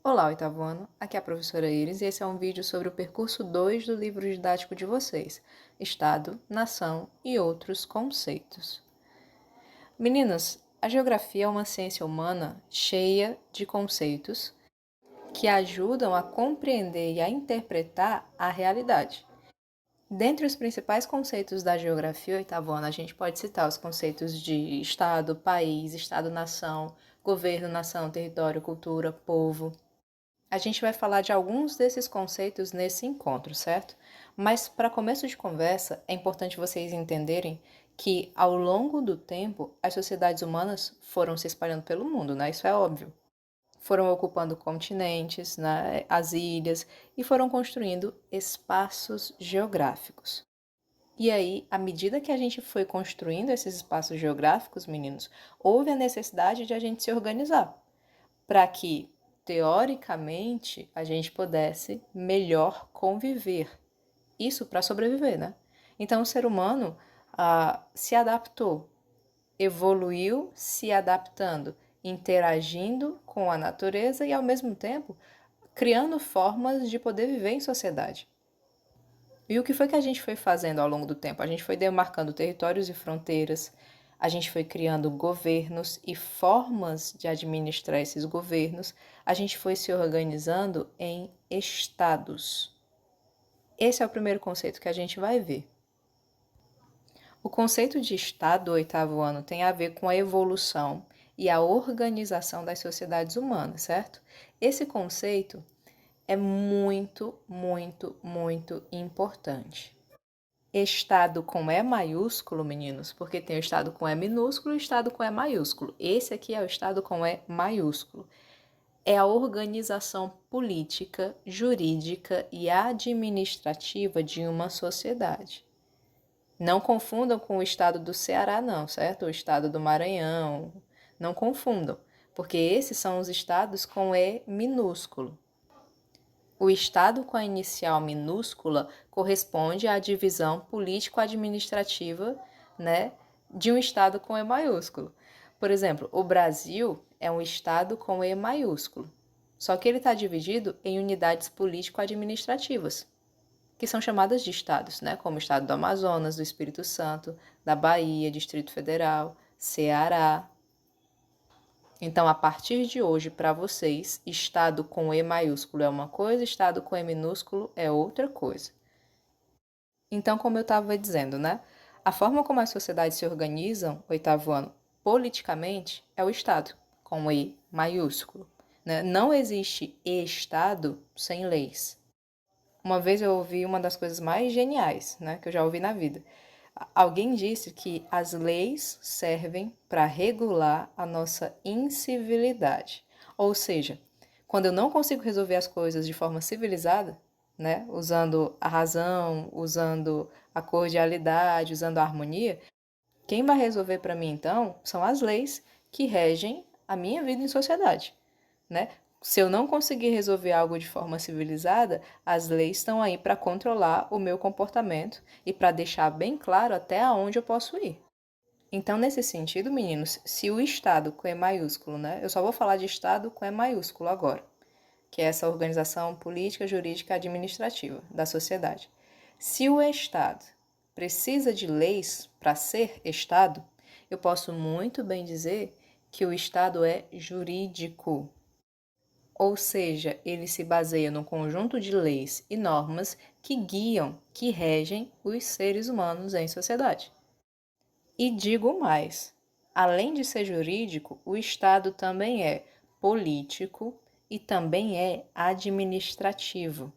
Olá, oitavo ano. Aqui é a professora Iris e esse é um vídeo sobre o percurso 2 do livro didático de vocês, Estado, Nação e outros conceitos. Meninas, a geografia é uma ciência humana cheia de conceitos que ajudam a compreender e a interpretar a realidade. Dentre os principais conceitos da geografia, oitavo ano, a gente pode citar os conceitos de Estado, país, Estado-nação, governo, nação, território, cultura, povo. A gente vai falar de alguns desses conceitos nesse encontro, certo? Mas para começo de conversa, é importante vocês entenderem que ao longo do tempo as sociedades humanas foram se espalhando pelo mundo, né? Isso é óbvio. Foram ocupando continentes, né, as ilhas e foram construindo espaços geográficos. E aí, à medida que a gente foi construindo esses espaços geográficos, meninos, houve a necessidade de a gente se organizar para que, teoricamente, a gente pudesse melhor conviver. Isso para sobreviver, né? Então, o ser humano se adaptou, evoluiu se adaptando, interagindo com a natureza e, ao mesmo tempo, criando formas de poder viver em sociedade. E o que foi que a gente foi fazendo ao longo do tempo? A gente foi demarcando territórios e fronteiras, a gente foi criando governos e formas de administrar esses governos, a gente foi se organizando em estados. Esse é o primeiro conceito que a gente vai ver. O conceito de estado do oitavo ano tem a ver com a evolução e a organização das sociedades humanas, certo? Esse conceito é muito, muito, muito importante. Estado com E maiúsculo, meninos, porque tem o estado com E minúsculo e o estado com E maiúsculo. Esse aqui é o estado com E maiúsculo. É a organização política, jurídica e administrativa de uma sociedade. Não confundam com o estado do Ceará, não, certo? O estado do Maranhão. Não confundam, porque esses são os estados com E minúsculo. O estado com a inicial minúscula corresponde à divisão político-administrativa, né, de um estado com E maiúsculo. Por exemplo, o Brasil é um estado com E maiúsculo, só que ele está dividido em unidades político-administrativas, que são chamadas de estados, né, como o estado do Amazonas, do Espírito Santo, da Bahia, Distrito Federal, Ceará. Então, a partir de hoje, para vocês, estado com E maiúsculo é uma coisa, estado com E minúsculo é outra coisa. Então, como eu estava dizendo, né? A forma como as sociedades se organizam, oitavo ano, politicamente, é o estado, com E maiúsculo. Né? Não existe estado sem leis. Uma vez eu ouvi uma das coisas mais geniais, né, que eu já ouvi na vida. Alguém disse que as leis servem para regular a nossa incivilidade. Ou seja, quando eu não consigo resolver as coisas de forma civilizada, né, usando a razão, usando a cordialidade, usando a harmonia, quem vai resolver para mim então são as leis que regem a minha vida em sociedade, né? Se eu não conseguir resolver algo de forma civilizada, as leis estão aí para controlar o meu comportamento e para deixar bem claro até aonde eu posso ir. Então, nesse sentido, meninos, se o Estado com E maiúsculo, né? Eu só vou falar de Estado com E maiúsculo agora, que é essa organização política, jurídica e administrativa da sociedade. Se o Estado precisa de leis para ser Estado, eu posso muito bem dizer que o Estado é jurídico, ou seja, ele se baseia num conjunto de leis e normas que guiam, que regem os seres humanos em sociedade. E digo mais: além de ser jurídico, o Estado também é político e também é administrativo.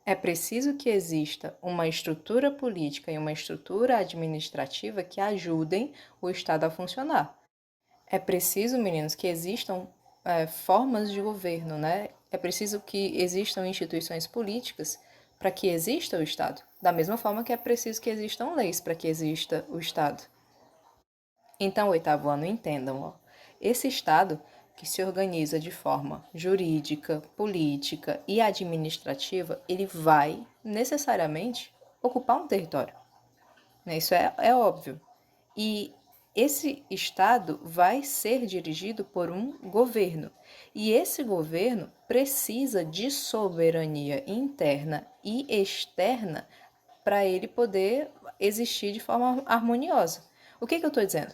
É preciso que exista uma estrutura política e uma estrutura administrativa que ajudem o Estado a funcionar. É preciso, meninos, que existam formas de governo, né? É preciso que existam instituições políticas para que exista o Estado. Da mesma forma que é preciso que existam leis para que exista o Estado. Então, oitavo ano, entendam, ó, esse Estado que se organiza de forma jurídica, política e administrativa, ele vai necessariamente ocupar um território. Né? Isso é óbvio. E esse estado vai ser dirigido por um governo. E esse governo precisa de soberania interna e externa para ele poder existir de forma harmoniosa. O que eu estou dizendo?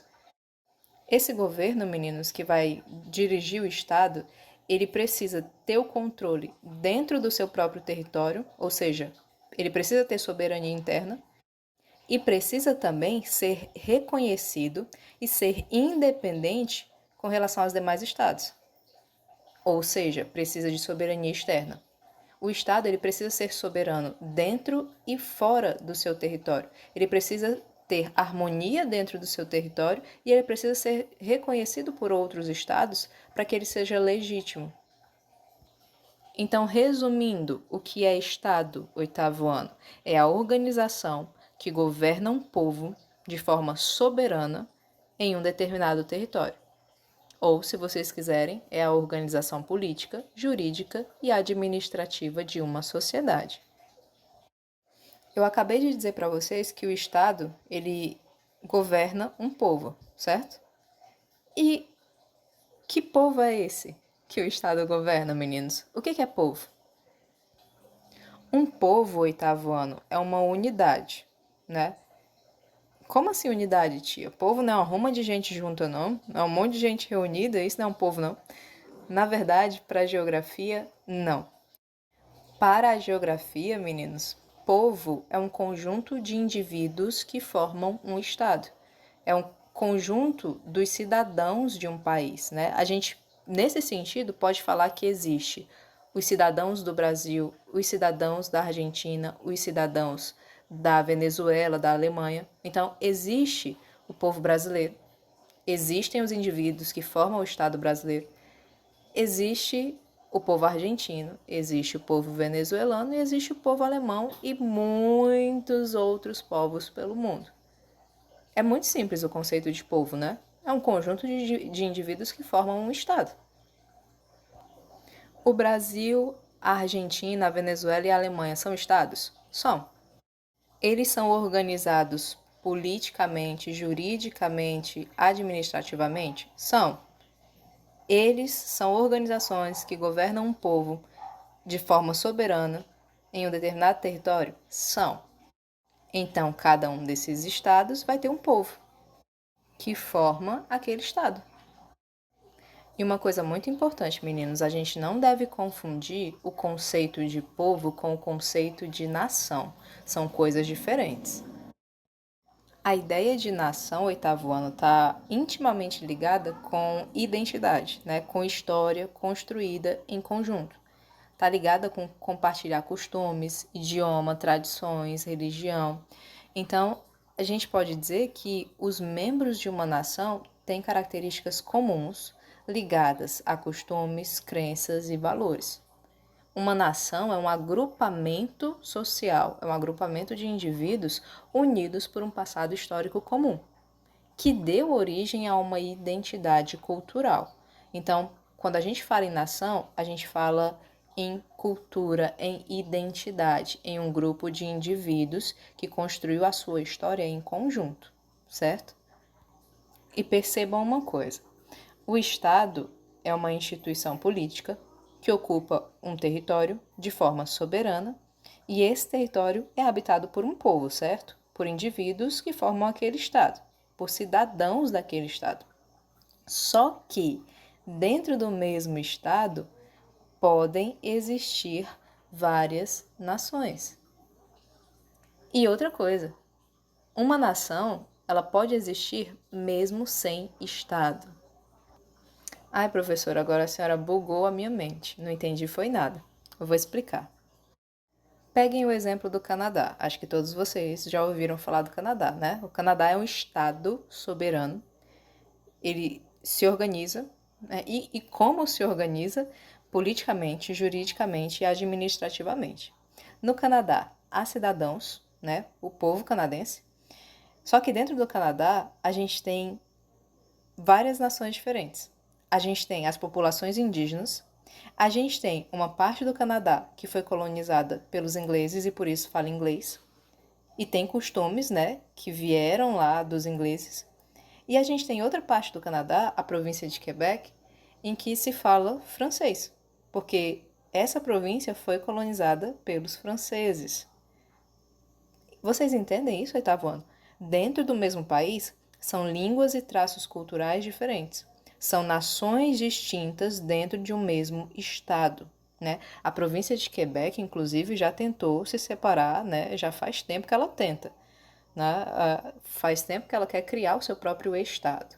Esse governo, meninos, que vai dirigir o Estado, ele precisa ter o controle dentro do seu próprio território, ou seja, ele precisa ter soberania interna e precisa também ser reconhecido e ser independente com relação aos demais estados. Ou seja, precisa de soberania externa. O Estado ele precisa ser soberano dentro e fora do seu território. Ele precisa ter harmonia dentro do seu território e ele precisa ser reconhecido por outros estados para que ele seja legítimo. Então, resumindo, o que é Estado, oitavo ano? É a organização que governa um povo de forma soberana em um determinado território. Ou, se vocês quiserem, é a organização política, jurídica e administrativa de uma sociedade. Eu acabei de dizer para vocês que o Estado, ele governa um povo, certo? E que povo é esse que o Estado governa, meninos? O que é povo? Um povo, oitavo ano, é uma unidade, né? Como assim unidade, tia? Povo não é uma ruma de gente junta, não? É um monte de gente reunida, isso não é um povo, não? Na verdade, para a geografia, não. Para a geografia, meninos, povo é um conjunto de indivíduos que formam um estado. É um conjunto dos cidadãos de um país, né? A gente, nesse sentido, pode falar que existe os cidadãos do Brasil, os cidadãos da Argentina, os cidadãos da Venezuela, da Alemanha. Então, existe o povo brasileiro, existem os indivíduos que formam o Estado brasileiro, existe o povo argentino, existe o povo venezuelano e existe o povo alemão e muitos outros povos pelo mundo. É muito simples o conceito de povo, né? É um conjunto de indivíduos que formam um Estado. O Brasil, a Argentina, a Venezuela e a Alemanha são estados? São. Eles são organizados politicamente, juridicamente, administrativamente? São. Eles são organizações que governam um povo de forma soberana em um determinado território? São. Então, cada um desses estados vai ter um povo que forma aquele estado. E uma coisa muito importante, meninos, a gente não deve confundir o conceito de povo com o conceito de nação. São coisas diferentes. A ideia de nação, oitavo ano, está intimamente ligada com identidade, né? Com história construída em conjunto. Está ligada com compartilhar costumes, idioma, tradições, religião. Então, a gente pode dizer que os membros de uma nação têm características comuns ligadas a costumes, crenças e valores. Uma nação é um agrupamento social, é um agrupamento de indivíduos unidos por um passado histórico comum, que deu origem a uma identidade cultural. Então, quando a gente fala em nação, a gente fala em cultura, em identidade, em um grupo de indivíduos que construiu a sua história em conjunto, certo? E percebam uma coisa: o Estado é uma instituição política que ocupa um território de forma soberana e esse território é habitado por um povo, certo? Por indivíduos que formam aquele Estado, por cidadãos daquele Estado. Só que dentro do mesmo Estado podem existir várias nações. E outra coisa, uma nação, ela pode existir mesmo sem Estado. Ai, professora, agora a senhora bugou a minha mente. Não entendi foi nada. Eu vou explicar. Peguem o exemplo do Canadá. Acho que todos vocês já ouviram falar do Canadá, né? O Canadá é um estado soberano. Ele se organiza, né? E como se organiza? Politicamente, juridicamente e administrativamente. No Canadá, há cidadãos, né? O povo canadense. Só que dentro do Canadá, a gente tem várias nações diferentes. A gente tem as populações indígenas, a gente tem uma parte do Canadá que foi colonizada pelos ingleses e por isso fala inglês, e tem costumes, né, que vieram lá dos ingleses. E a gente tem outra parte do Canadá, a província de Quebec, em que se fala francês, porque essa província foi colonizada pelos franceses. Vocês entendem isso, oitavo ano? Dentro do mesmo país, são línguas e traços culturais diferentes. São nações distintas dentro de um mesmo estado. Né? A província de Quebec, inclusive, já tentou se separar, né? Já faz tempo que ela tenta. Né? Faz tempo que ela quer criar o seu próprio estado.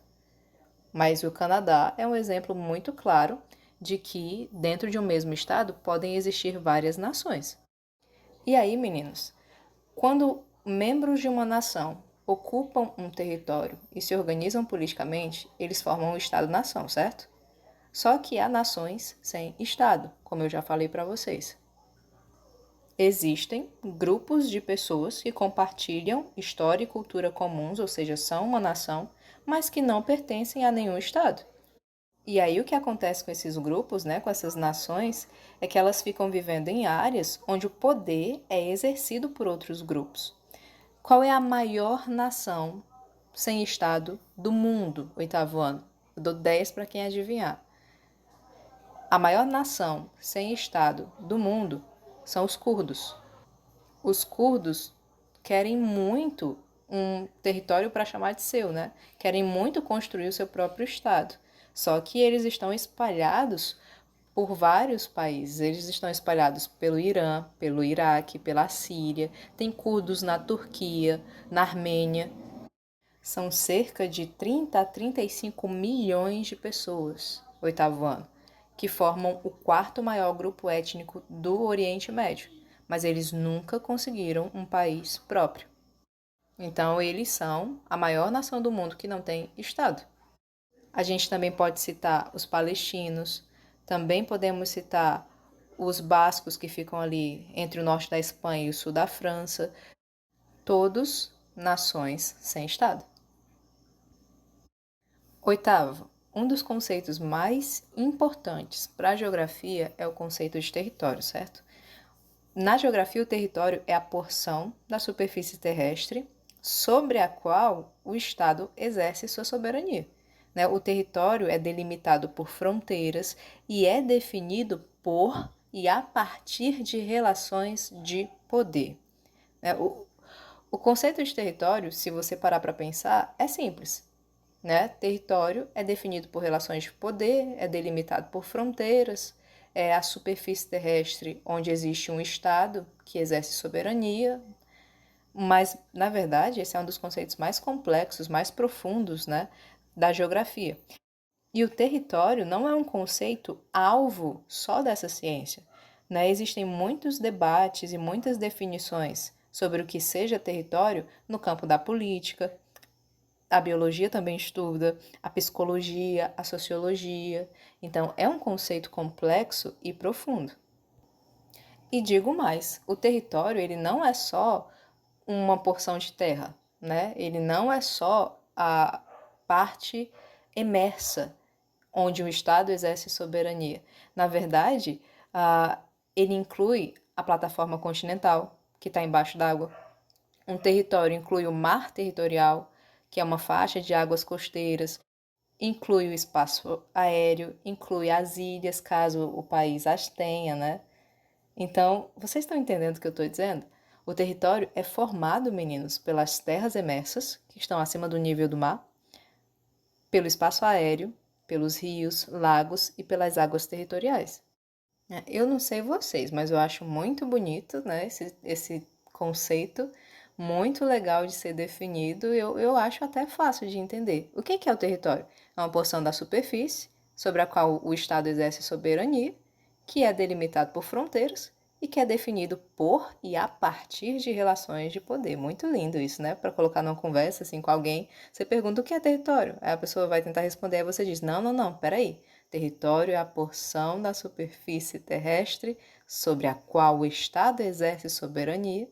Mas o Canadá é um exemplo muito claro de que dentro de um mesmo estado podem existir várias nações. E aí, meninos, quando membros de uma nação ocupam um território e se organizam politicamente, eles formam um Estado-nação, certo? Só que há nações sem Estado, como eu já falei para vocês. Existem grupos de pessoas que compartilham história e cultura comuns, ou seja, são uma nação, mas que não pertencem a nenhum Estado. E aí o que acontece com esses grupos, né, com essas nações, é que elas ficam vivendo em áreas onde o poder é exercido por outros grupos. Qual é a maior nação sem Estado do mundo, oitavo ano? Eu dou 10 para quem adivinhar. A maior nação sem Estado do mundo são os curdos. Os curdos querem muito um território para chamar de seu, né? Querem muito construir o seu próprio Estado. Só que eles estão espalhados por vários países. Eles estão espalhados pelo Irã, pelo Iraque, pela Síria. Tem curdos na Turquia, na Armênia. São cerca de 30 a 35 milhões de pessoas, oitavo ano, que formam o quarto maior grupo étnico do Oriente Médio, mas eles nunca conseguiram um país próprio. Então, eles são a maior nação do mundo que não tem Estado. A gente também pode citar os palestinos, também podemos citar os bascos que ficam ali entre o norte da Espanha e o sul da França, todos nações sem Estado. Oitavo, um dos conceitos mais importantes para a geografia é o conceito de território, certo? Na geografia, o território é a porção da superfície terrestre sobre a qual o Estado exerce sua soberania. O território é delimitado por fronteiras e é definido por e a partir de relações de poder. O conceito de território, se você parar para pensar, é simples. Território é definido por relações de poder, é delimitado por fronteiras, é a superfície terrestre onde existe um Estado que exerce soberania, mas, na verdade, esse é um dos conceitos mais complexos, mais profundos, da geografia. E o território não é um conceito alvo só dessa ciência. Existem muitos debates e muitas definições sobre o que seja território no campo da política. A biologia também estuda, a psicologia, a sociologia. Então, é um conceito complexo e profundo. E digo mais, o território ele não é só uma porção de terra, Ele não é só a parte emersa onde o Estado exerce soberania. Na verdade, ele inclui a plataforma continental, que está embaixo d'água. Um território inclui o mar territorial, que é uma faixa de águas costeiras, inclui o espaço aéreo, inclui as ilhas, caso o país as tenha, Então, vocês estão entendendo o que eu estou dizendo? O território é formado, meninos, pelas terras emersas, que estão acima do nível do mar, pelo espaço aéreo, pelos rios, lagos e pelas águas territoriais. Eu não sei vocês, mas eu acho muito bonito, esse conceito, muito legal de ser definido, eu acho até fácil de entender. O que é o território? É uma porção da superfície sobre a qual o Estado exerce soberania, que é delimitado por fronteiras e que é definido por e a partir de relações de poder. Muito lindo isso, Para colocar numa conversa assim com alguém, você pergunta o que é território, aí a pessoa vai tentar responder, aí você diz, não, peraí. Território é a porção da superfície terrestre sobre a qual o Estado exerce soberania,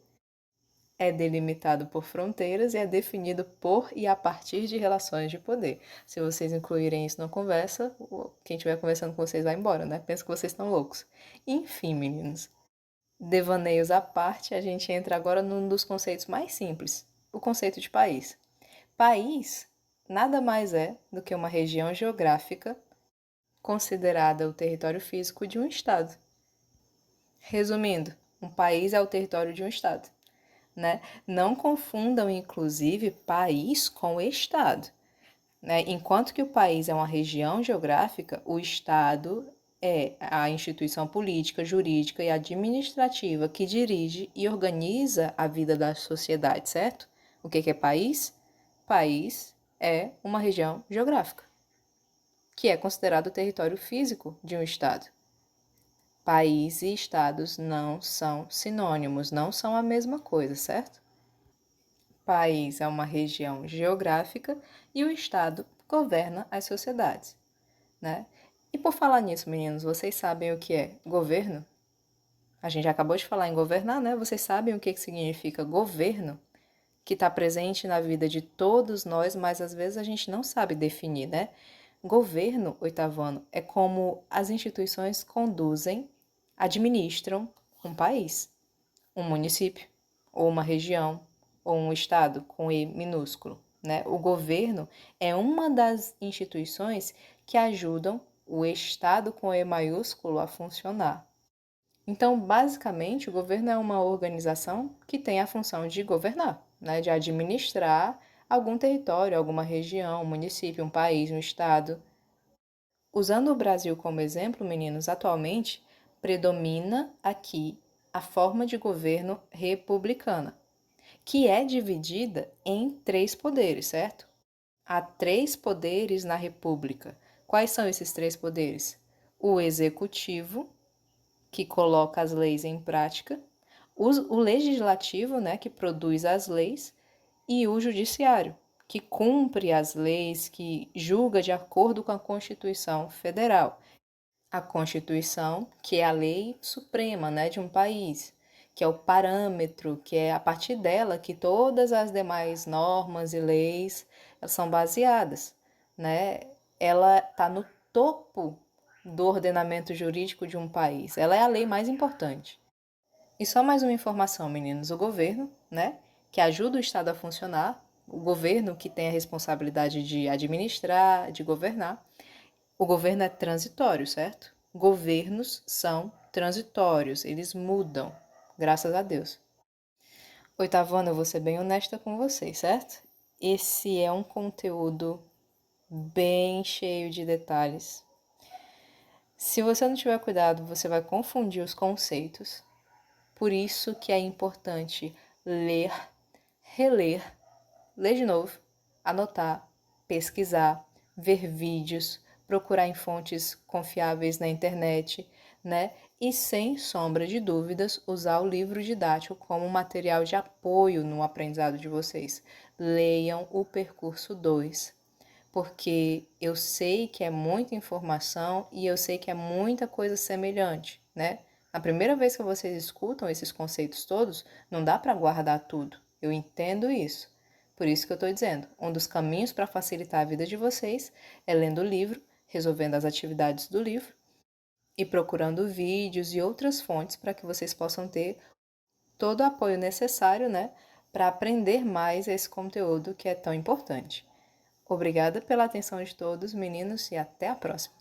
é delimitado por fronteiras e é definido por e a partir de relações de poder. Se vocês incluírem isso na conversa, quem estiver conversando com vocês vai embora, Pensa que vocês estão loucos. Enfim, meninos, devaneios à parte, a gente entra agora num dos conceitos mais simples, o conceito de país. País nada mais é do que uma região geográfica considerada o território físico de um estado. Resumindo, um país é o território de um estado, né? Não confundam, inclusive, país com estado, né? Enquanto que o país é uma região geográfica, o estado é a instituição política, jurídica e administrativa que dirige e organiza a vida da sociedade, certo? O que é país? País é uma região geográfica, que é considerado o território físico de um estado. País e estados não são sinônimos, não são a mesma coisa, certo? País é uma região geográfica e o estado governa as sociedades, né? E por falar nisso, meninos, vocês sabem o que é governo? A gente acabou de falar em governar, né? Vocês sabem o que significa governo? Que está presente na vida de todos nós, mas às vezes a gente não sabe definir, né? Governo, oitavo ano, é como as instituições conduzem, administram um país, um município, ou uma região, ou um estado com E minúsculo, né? O governo é uma das instituições que ajudam o estado com E maiúsculo a funcionar. Então, basicamente, o governo é uma organização que tem a função de governar, né? De administrar algum território, alguma região, um município, um país, um estado. Usando o Brasil como exemplo, meninos, atualmente predomina aqui a forma de governo republicana, que é dividida em três poderes, certo? Há três poderes na República. Quais são esses três poderes? O executivo, que coloca as leis em prática, o legislativo, né, que produz as leis, e o judiciário, que cumpre as leis, que julga de acordo com a Constituição Federal. A Constituição, que é a lei suprema, né, de um país, que é o parâmetro, que é a partir dela que todas as demais normas e leis são baseadas, né? Ela está no topo do ordenamento jurídico de um país. Ela é a lei mais importante. E só mais uma informação, meninos: o governo, né, que ajuda o Estado a funcionar, o governo que tem a responsabilidade de administrar, de governar, o governo é transitório, certo? Governos são transitórios, eles mudam, graças a Deus. Oitavo ano, eu vou ser bem honesta com vocês, certo? Esse é um conteúdo bem cheio de detalhes. Se você não tiver cuidado, você vai confundir os conceitos. Por isso que é importante ler, reler, ler de novo, anotar, pesquisar, ver vídeos, procurar em fontes confiáveis na internet, né? E sem sombra de dúvidas, usar o livro didático como material de apoio no aprendizado de vocês. Leiam o percurso 2, porque eu sei que é muita informação e eu sei que é muita coisa semelhante, né? A primeira vez que vocês escutam esses conceitos todos, não dá para guardar tudo. Eu entendo isso. Por isso que eu estou dizendo, um dos caminhos para facilitar a vida de vocês é lendo o livro, resolvendo as atividades do livro e procurando vídeos e outras fontes para que vocês possam ter todo o apoio necessário, né, para aprender mais esse conteúdo que é tão importante. Obrigada pela atenção de todos, meninos, e até a próxima!